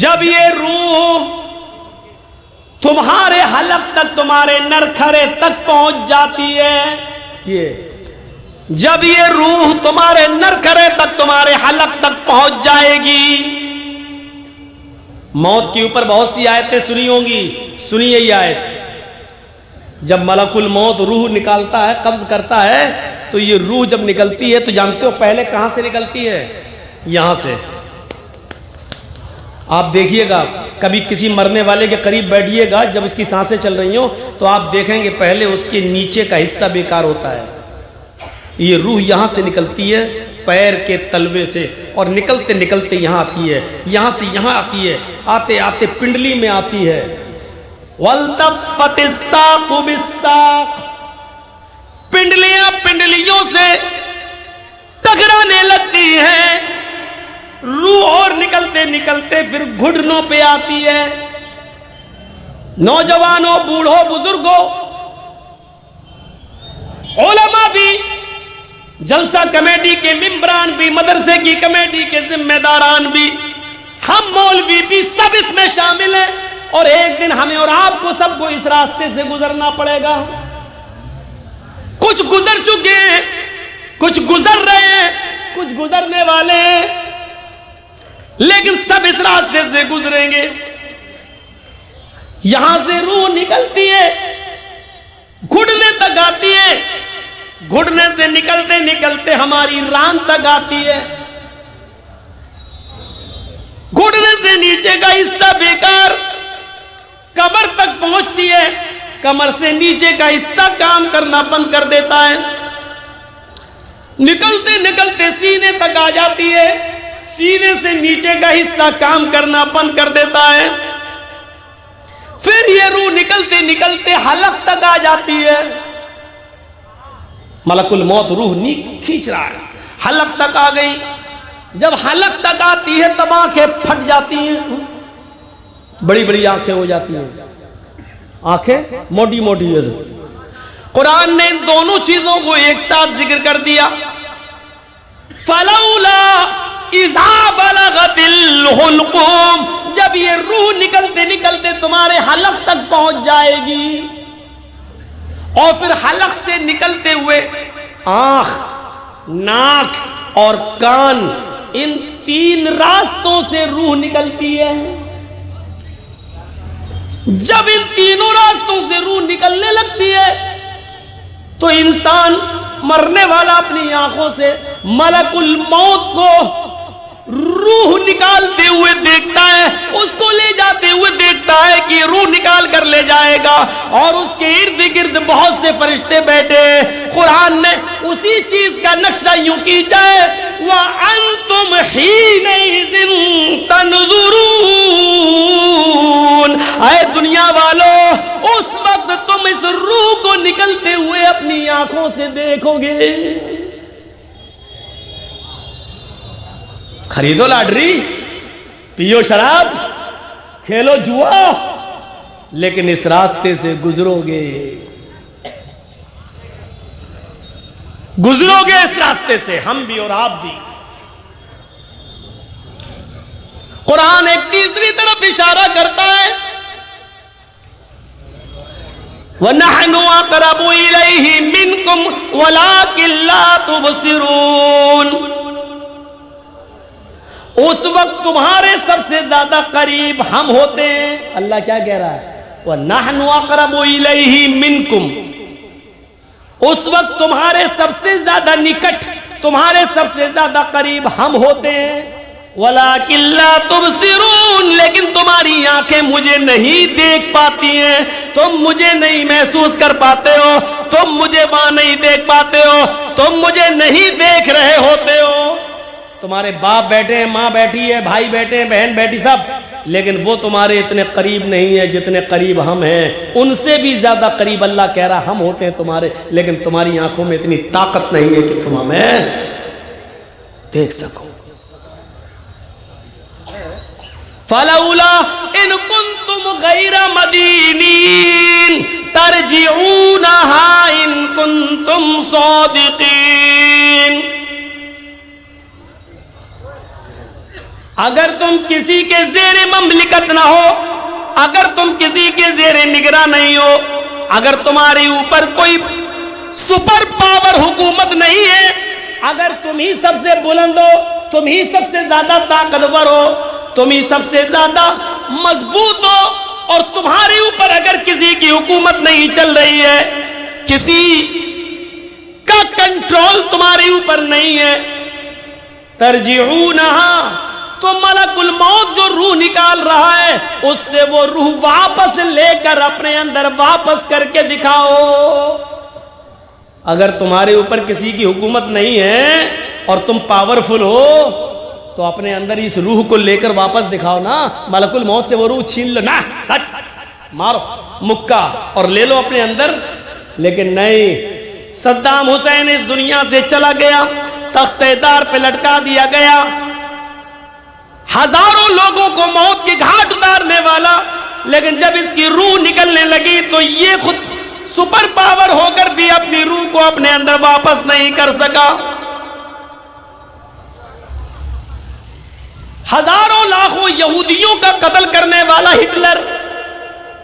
جب یہ روح تمہارے حلق تک، تمہارے نرکھرے تک پہنچ جاتی ہے، جب یہ روح تمہارے نرکھرے تک، تمہارے حلق تک پہنچ جائے گی، موت کے اوپر بہت سی آیتیں سنی ہوں گی، سنیے یہ آیت۔ جب ملک الموت روح نکالتا ہے، قبض کرتا ہے، تو یہ روح جب نکلتی ہے تو جانتے ہو پہلے کہاں سے نکلتی ہے؟ یہاں سے۔ آپ دیکھیے گا، کبھی کسی مرنے والے کے قریب بیٹھیے گا، جب اس کی سانسیں چل رہی ہوں تو آپ دیکھیں گے پہلے اس کے نیچے کا حصہ بیکار ہوتا ہے۔ یہ روح یہاں سے نکلتی ہے، پیر کے تلوے سے، اور نکلتے نکلتے یہاں آتی ہے، یہاں سے یہاں آتی ہے، آتے آتے پنڈلی میں آتی ہے۔ وَالْتَفَّتِ السَّاقُ بِالسَّاقِ، پنڈلیاں پنڈلیوں سے ٹکرانے لگتی ہیں، روح اور نکلتے نکلتے پھر گھٹنوں پہ آتی ہے۔ نوجوانوں، بوڑھوں، بزرگوں، علماء بھی، جلسہ کمیٹی کے ممبران بھی، مدرسے کی کمیٹی کے ذمہ داران بھی، ہم مولوی بھی، سب اس میں شامل ہیں، اور ایک دن ہمیں اور آپ کو سب کو اس راستے سے گزرنا پڑے گا۔ کچھ گزر چکے ہیں، کچھ گزر رہے ہیں، کچھ گزرنے والے ہیں، لیکن سب اس راستے سے گزریں گے۔ یہاں سے روح نکلتی ہے، گھٹنے تک آتی ہے، گھٹنے سے نکلتے نکلتے ہماری ران تک آتی ہے، گھٹنے سے نیچے کا حصہ بیکار کمر تک پہنچتی ہے، کمر سے نیچے کا حصہ کام کرنا بند کر دیتا ہے، نکلتے نکلتے سینے تک آ جاتی ہے، سینے سے نیچے کا حصہ کام کرنا بند کر دیتا ہے، پھر یہ روح نکلتے نکلتے حلق تک آ جاتی ہے۔ ملک الموت روح کھینچ رہا ہے، حلق تک آ گئی۔ جب حلق تک آتی ہے تب آنکھیں پھٹ جاتی ہیں، بڑی بڑی آنکھیں ہو جاتی ہیں، آنکھیں موٹی موٹی۔ قرآن نے ان دونوں چیزوں کو ایک ساتھ ذکر کر دیا۔ فَلَوْلَا اِذَا بَلَغَتِ الْحُلْقُومَ، جب یہ روح نکلتے نکلتے تمہارے حلق تک پہنچ جائے گی، اور پھر حلق سے نکلتے ہوئے آنکھ، ناک اور کان، ان تین راستوں سے روح نکلتی ہے۔ جب ان تینوں راستوں سے روح نکلنے لگتی ہے تو انسان مرنے والا اپنی آنکھوں سے ملک الموت کو روح نکالتے ہوئے دیکھتا ہے، اس کو لے جاتے ہوئے دیکھتا ہے کہ روح نکال کر لے جائے گا، اور اس کے ارد گرد بہت سے فرشتے بیٹھے۔ قرآن نے اسی چیز کا نقشہ یوں کھینچا ہے، وَأَنْتُمْ حِينَئِذٍ تَنْظُرُونَ، اے دنیا والو، اس وقت تم اس روح کو نکلتے ہوئے اپنی آنکھوں سے دیکھو گے۔ خریدو لاٹری، پیو شراب، کھیلو جوا، لیکن اس راستے سے گزرو گے، گزرو گے اس راستے سے، ہم بھی اور آپ بھی۔ قرآن ایک تیسری طرف اشارہ کرتا ہے، وَنَحْنُ أَقْرَبُ إِلَيْهِ مِنْكُمْ وَلَكِنْ لَا تُبْصِرُونَ، اس وقت تمہارے سب سے زیادہ قریب ہم ہوتے ہیں۔ اللہ کیا کہہ رہا ہے؟ وَنَحْنُ أَقْرَبُ إِلَيْهِ مِنْكُمْ، اس وقت تمہارے سب سے زیادہ نکٹ، تمہارے سب سے زیادہ قریب ہم ہوتے ہیں۔ وَلَكِنْ لَا تُبْصِرُونَ، لیکن تمہاری آنکھیں مجھے نہیں دیکھ پاتی ہیں، تم مجھے نہیں محسوس کر پاتے ہو، تم مجھے وہاں نہیں دیکھ پاتے ہو، تم مجھے نہیں دیکھ رہے ہوتے ہو۔ تمہارے باپ بیٹھے ہیں، ماں بیٹھی ہے، بھائی بیٹھے ہیں، بہن بیٹھی، سب، لیکن وہ تمہارے اتنے قریب نہیں ہیں جتنے قریب ہم ہیں۔ ان سے بھی زیادہ قریب اللہ کہہ رہا ہم ہوتے ہیں تمہارے، لیکن تمہاری آنکھوں میں اتنی طاقت نہیں ہے کہ تم ہمیں دیکھ سکو۔ فَلَوْلَا إِن كُنتُمْ غَيْرَ مَدِينِينَ تَرْجِعُونَهَا إِن كُنتُمْ صَادِقِينَ، اگر تم کسی کے زیر مملکت نہ ہو، اگر تم کسی کے زیر نگراں نہیں ہو، اگر تمہارے اوپر کوئی سپر پاور حکومت نہیں ہے، اگر تم ہی سب سے بلند ہو، تم ہی سب سے زیادہ طاقتور ہو، تم ہی سب سے زیادہ مضبوط ہو، اور تمہارے اوپر اگر کسی کی حکومت نہیں چل رہی ہے، کسی کا کنٹرول تمہارے اوپر نہیں ہے، ترجعونہا، تو ملک الموت جو روح نکال رہا ہے اس سے وہ روح واپس لے کر اپنے اندر واپس کر کے دکھاؤ۔ اگر تمہارے اوپر کسی کی حکومت نہیں ہے اور تم پاورفل ہو تو اپنے اندر اس روح کو لے کر واپس دکھاؤ نا، ملک الموت سے وہ روح چھین لو نا، مارو مکہ اور لے لو اپنے اندر۔ لیکن نہیں، صدام حسین اس دنیا سے چلا گیا، تختے دار پہ لٹکا دیا گیا، ہزاروں لوگوں کو موت کے گھاٹ اتارنے والا، لیکن جب اس کی روح نکلنے لگی تو یہ خود سپر پاور ہو کر بھی اپنی روح کو اپنے اندر واپس نہیں کر سکا۔ ہزاروں لاکھوں یہودیوں کا قتل کرنے والا ہٹلر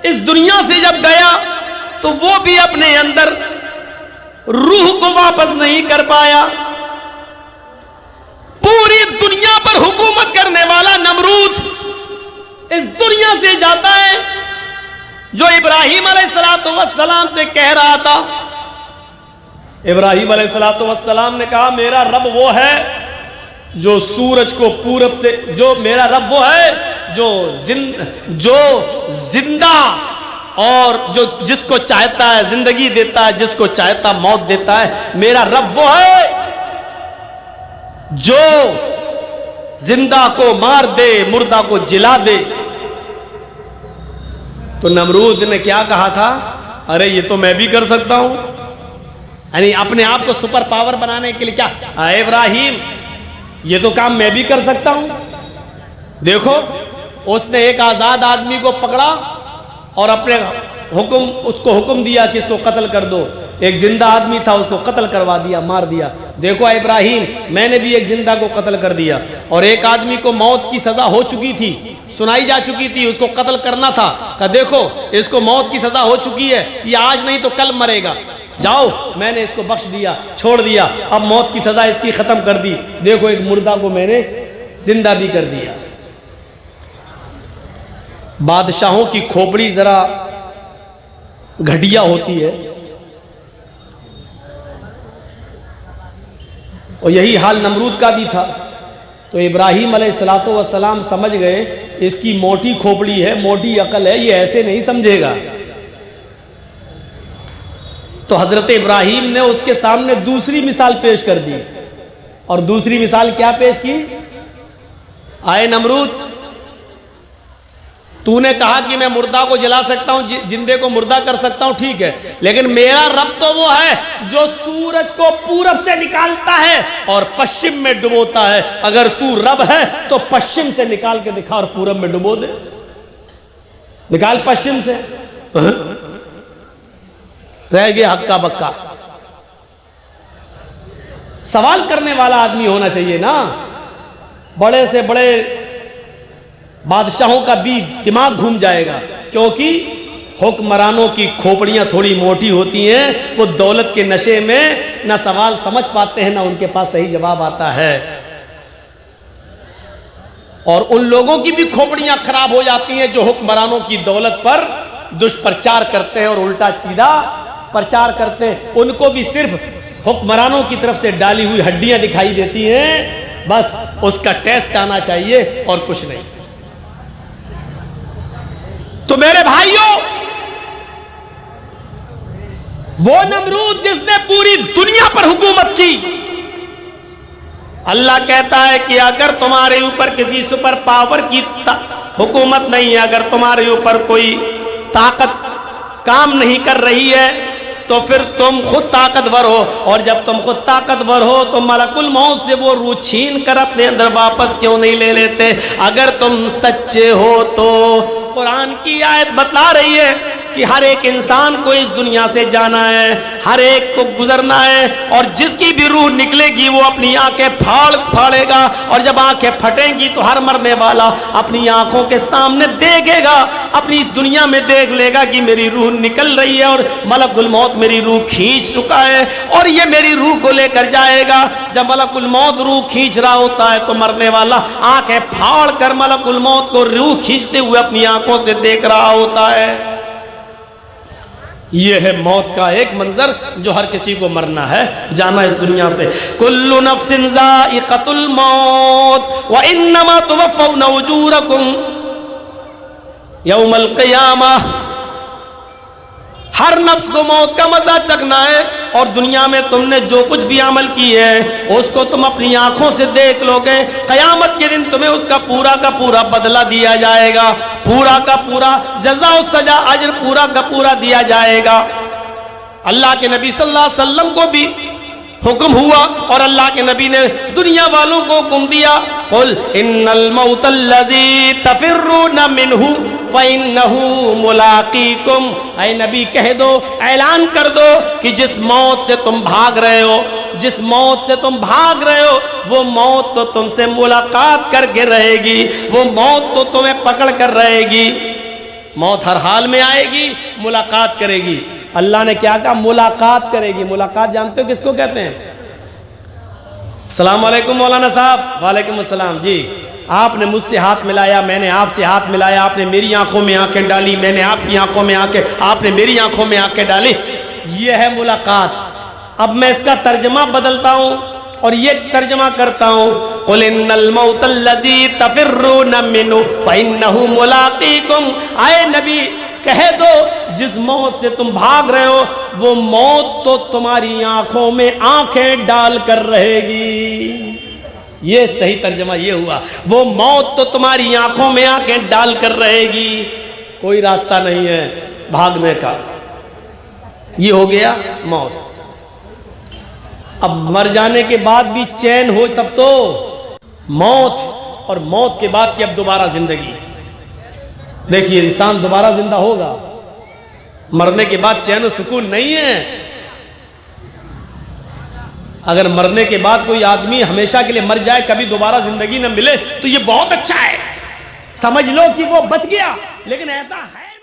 اس دنیا سے جب گیا تو وہ بھی اپنے اندر روح کو واپس نہیں کر پایا۔ پوری دنیا پر حکومت کرنے والا نمرود اس دنیا سے جاتا ہے، جو ابراہیم علیہ السلام سے کہہ رہا تھا۔ ابراہیم علیہ السلام نے کہا میرا رب وہ ہے جو سورج کو پورب سے، جو میرا رب وہ ہے جو زندہ اور جو جس کو چاہتا ہے زندگی دیتا ہے، جس کو چاہتا موت دیتا ہے۔ میرا رب وہ ہے جو زندہ کو مار دے، مردہ کو جلا دے۔ تو نمرود نے کیا کہا تھا؟ ارے یہ تو میں بھی کر سکتا ہوں، یعنی اپنے آپ کو سپر پاور بنانے کے لیے کیا، اے ابراہیم یہ تو کام میں بھی کر سکتا ہوں۔ دیکھو اس نے ایک آزاد آدمی کو پکڑا اور اپنے اس کو حکم دیا کہ اس کو قتل کر دو، ایک زندہ آدمی تھا اس کو قتل کروا دیا، مار دیا۔ دیکھو ابراہیم میں نے بھی ایک زندہ کو قتل کر دیا، اور ایک آدمی کو موت کی سزا ہو چکی تھی، سنائی جا چکی تھی، اس کو قتل کرنا تھا، کہ دیکھو اس کو موت کی سزا ہو چکی ہے، یہ آج نہیں تو کل مرے گا، جاؤ میں نے اس کو بخش دیا، چھوڑ دیا، اب موت کی سزا اس کی ختم کر دی، دیکھو ایک مردہ کو میں نے زندہ بھی کر دیا۔ بادشاہوں کی کھوپڑی ذرا گھٹیا ہوتی ہے، اور یہی حال نمرود کا بھی تھا۔ تو ابراہیم علیہ السلام سمجھ گئے اس کی موٹی کھوپڑی ہے، موٹی عقل ہے، یہ ایسے نہیں سمجھے گا۔ تو حضرت ابراہیم نے اس کے سامنے دوسری مثال پیش کر دی، اور دوسری مثال کیا پیش کی؟ آئے نمرود، تو نے کہا کہ میں مردہ کو جلا سکتا ہوں، زندے کو مردہ کر سکتا ہوں، ٹھیک ہے، لیکن میرا رب تو وہ ہے جو سورج کو پورب سے نکالتا ہے اور پشچم میں ڈبوتا ہے۔ اگر تو رب ہے تو پشچم سے نکال کے دکھا اور پورب میں ڈبو دے، نکال پشچم سے۔ رہ گیا ہکا بکا۔ سوال کرنے والا آدمی ہونا چاہیے نا، بڑے سے بڑے بادشاہوں کا بھی دماغ گھوم جائے گا، کیونکہ حکمرانوں کی کھوپڑیاں تھوڑی موٹی ہوتی ہیں، وہ دولت کے نشے میں نہ سوال سمجھ پاتے ہیں، نہ ان کے پاس صحیح جواب آتا ہے، اور ان لوگوں کی بھی کھوپڑیاں خراب ہو جاتی ہیں جو حکمرانوں کی دولت پر دشپرچار کرتے ہیں اور الٹا سیدھا پرچار کرتے ہیں۔ ان کو بھی صرف حکمرانوں کی طرف سے ڈالی ہوئی ہڈیاں دکھائی دیتی ہیں، بس اس کا ٹیسٹ آنا چاہیے اور کچھ نہیں۔ تو میرے بھائیوں، وہ نمرود جس نے پوری دنیا پر حکومت کی، اللہ کہتا ہے کہ اگر تمہارے اوپر کسی سپر پاور کی حکومت نہیں ہے، اگر تمہارے اوپر کوئی طاقت کام نہیں کر رہی ہے، تو پھر تم خود طاقتور ہو، اور جب تم خود طاقتور ہو تو ملک الموت سے وہ روح چھین کر اپنے اندر واپس کیوں نہیں لے لیتے؟ اگر تم سچے ہو تو قرآن کی آیت بتلا رہی ہے کہ ہر ایک انسان کو اس دنیا سے جانا ہے، ہر ایک کو گزرنا ہے، اور جس کی بھی روح نکلے گی وہ اپنی آنکھیں پھاڑے گا، اور جب آنکھیں پھٹیں گی تو ہر مرنے والا اپنی آنکھوں کے سامنے دیکھے گا، اپنی اس دنیا میں دیکھ لے گا کہ میری روح نکل رہی ہے اور ملک الموت میری روح کھینچ چکا ہے اور یہ میری روح کو لے کر جائے گا۔ جب ملک الموت روح کھینچ رہا ہوتا ہے تو مرنے والا آنکھیں پھاڑ کر ملک الموت کو روح کھینچتے ہوئے اپنی آنکھوں سے دیکھ رہا ہوتا ہے۔ یہ ہے موت کا ایک منظر جو ہر کسی کو مرنا ہے، جانا اس دنیا سے۔ کل نفس ذائقۃ الموت وانما توفون اجورکم یوم القیامہ، ہر نفس کو موت کا مزہ چکھنا ہے، اور دنیا میں تم نے جو کچھ بھی عمل کی ہے اس کو تم اپنی آنکھوں سے دیکھ لو گے۔ قیامت کے دن تمہیں اس کا پورا بدلہ دیا جائے گا، پورا کا پورا جزا و سزا اجر پورا کا پورا دیا جائے گا۔ اللہ کے نبی صلی اللہ علیہ وسلم کو بھی حکم ہوا اور اللہ کے نبی نے دنیا والوں کو حکم دیا، قل ان الموت الذی تفرون منہ فإنہ ملاقیکم، اے نبی کہہ دو، اعلان کر دو کہ جس موت سے تم بھاگ رہے ہو، جس موت سے تم بھاگ رہے ہو وہ موت تو تم سے ملاقات کر کے رہے گی، وہ موت تو تمہیں پکڑ کر رہے گی۔ موت ہر حال میں آئے گی، ملاقات کرے گی۔ اللہ نے کیا کہا؟ ملاقات کرے گی۔ ملاقات جانتے ہو کس کو کہتے ہیں؟ السلام علیکم مولانا صاحب۔ وعلیکم السلام۔ جی آپ نے مجھ سے ہاتھ ملایا، میں نے آپ سے ہاتھ ملایا، آپ نے میری آنکھوں میں آنکھیں ڈالی، میں نے آپ کی آنکھوں میں آنکھیں، آپ نے میری آنکھوں میں آنکھیں ڈالی، یہ ہے ملاقات۔ اب میں اس کا ترجمہ بدلتا ہوں اور یہ ترجمہ کرتا ہوں، قل ان الموت الذی تفرون منہ فإنہ ملاقیکم، اے نبی کہہ دو جس موت سے تم بھاگ رہے ہو وہ موت تو تمہاری آنکھوں میں آنکھیں ڈال کر رہے گی۔ یہ صحیح ترجمہ یہ ہوا، وہ موت تو تمہاری آنکھوں میں آنکھیں ڈال کر رہے گی، کوئی راستہ نہیں ہے بھاگنے کا۔ یہ ہو گیا موت۔ اب مر جانے کے بعد بھی چین ہو تب تو موت، اور موت کے بعد کی اب دوبارہ زندگی۔ دیکھیے انسان دوبارہ زندہ ہوگا، مرنے کے بعد چین و سکون نہیں ہے۔ اگر مرنے کے بعد کوئی آدمی ہمیشہ کے لیے مر جائے، کبھی دوبارہ زندگی نہ ملے تو یہ بہت اچھا ہے، سمجھ لو کہ وہ بچ گیا، لیکن ایسا ہے